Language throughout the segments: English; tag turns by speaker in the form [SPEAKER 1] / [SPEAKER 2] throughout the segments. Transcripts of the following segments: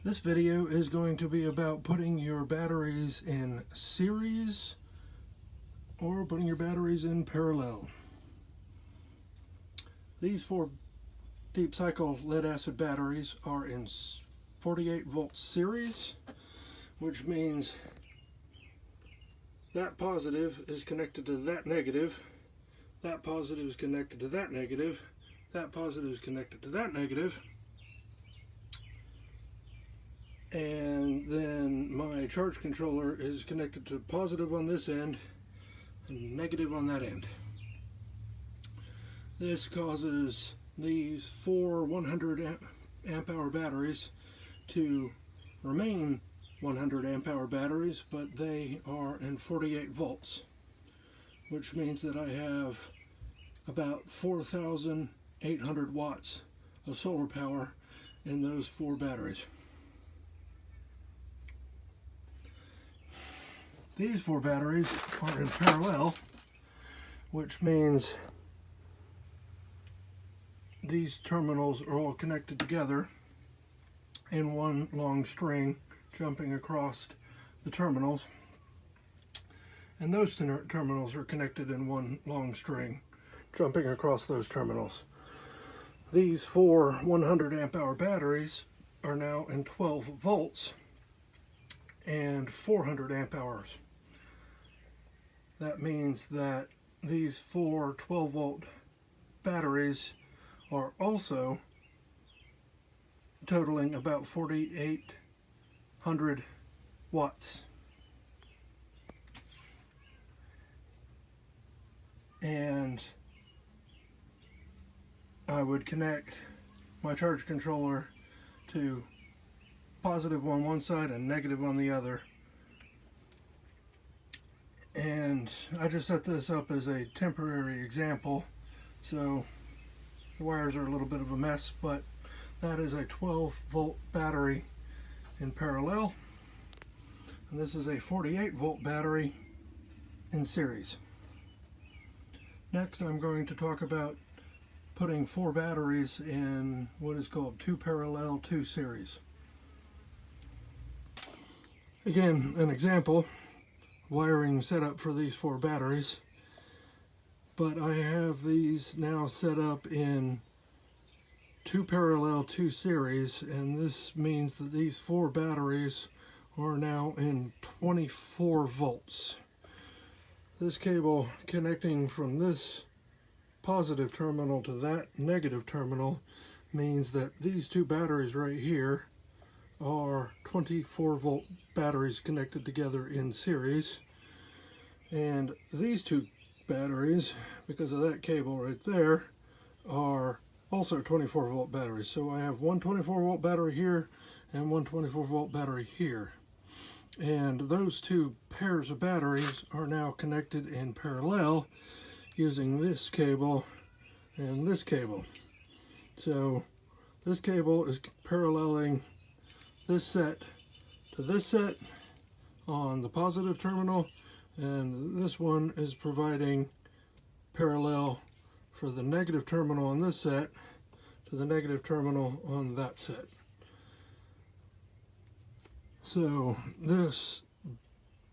[SPEAKER 1] This video is going to be about putting your batteries in series or putting your batteries in parallel. These 4 deep cycle lead acid batteries are in 48 volt series, which means that positive is connected to that negative, that positive is connected to that negative, that positive is connected to that negative, and then my charge controller is connected to positive on this end and negative on that end. This causes these 4 100 amp hour batteries to remain 100 amp hour batteries, but they are in 48 volts, which means that I have about 4,800 watts of solar power in those 4 batteries. These 4 batteries are in parallel, which means these terminals are all connected together in one long string jumping across the terminals, and those terminals are connected in one long string jumping across those terminals. These 4 100 amp hour batteries are now in 12 volts and 400 amp hours. That means that these 4 12 volt batteries are also totaling about 4,800 watts. And I would connect my charge controller to positive on one side and negative on the other. And I just set this up as a temporary example, so the wires are a little bit of a mess, but that is a 12 volt battery in parallel, and this is a 48 volt battery in series. Next, I'm going to talk about putting 4 batteries in what is called 2 parallel 2 series. Again, an example, wiring setup for these 4 batteries, but I have these now set up in 2 parallel 2 series, and this means that these 4 batteries are now in 24 volts. This cable connecting from this positive terminal to that negative terminal means that these 2 batteries right here are 24 volt batteries connected together in series, and these 2 batteries, because of that cable right there, are also 24 volt batteries. So I have one 24 volt battery here and one 24 volt battery here, and those 2 pairs of batteries are now connected in parallel using this cable and this cable. So this cable is paralleling this set to this set on the positive terminal, and this one is providing parallel for the negative terminal on this set to the negative terminal on that set. So this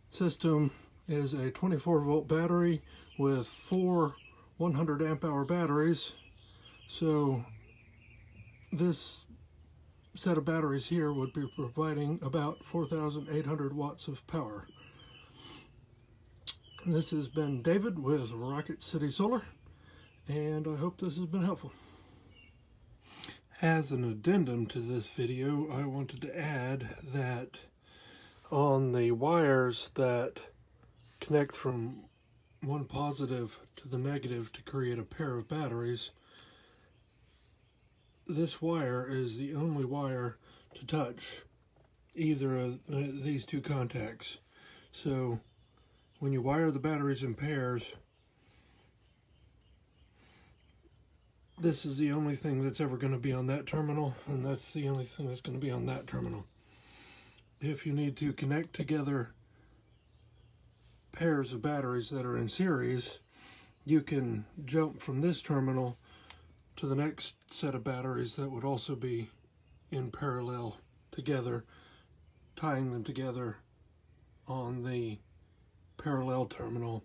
[SPEAKER 1] system is a 24 volt battery with 4 100 amp hour batteries. So this set of batteries here would be providing about 4,800 watts of power. This has been David with Rocket City Solar, and I hope this has been helpful. As an addendum to this video, I wanted to add that on the wires that connect from one positive to the negative to create a pair of batteries, this wire is the only wire to touch either of these 2 contacts. So when you wire the batteries in pairs, this is the only thing that's ever going to be on that terminal, and that's the only thing that's going to be on that terminal. If you need to connect together pairs of batteries that are in series, you can jump from this terminal to the next set of batteries that would also be in parallel together, tying them together on the parallel terminal.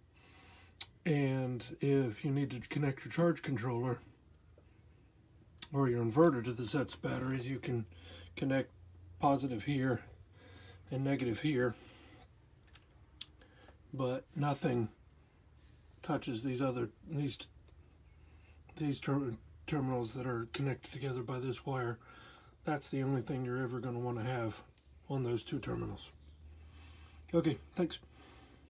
[SPEAKER 1] And if you need to connect your charge controller or your inverter to the set's batteries, you can connect positive here and negative here, but nothing touches these terminals that are connected together by this wire. That's the only thing you're ever going to want to have on those two terminals. Okay, thanks.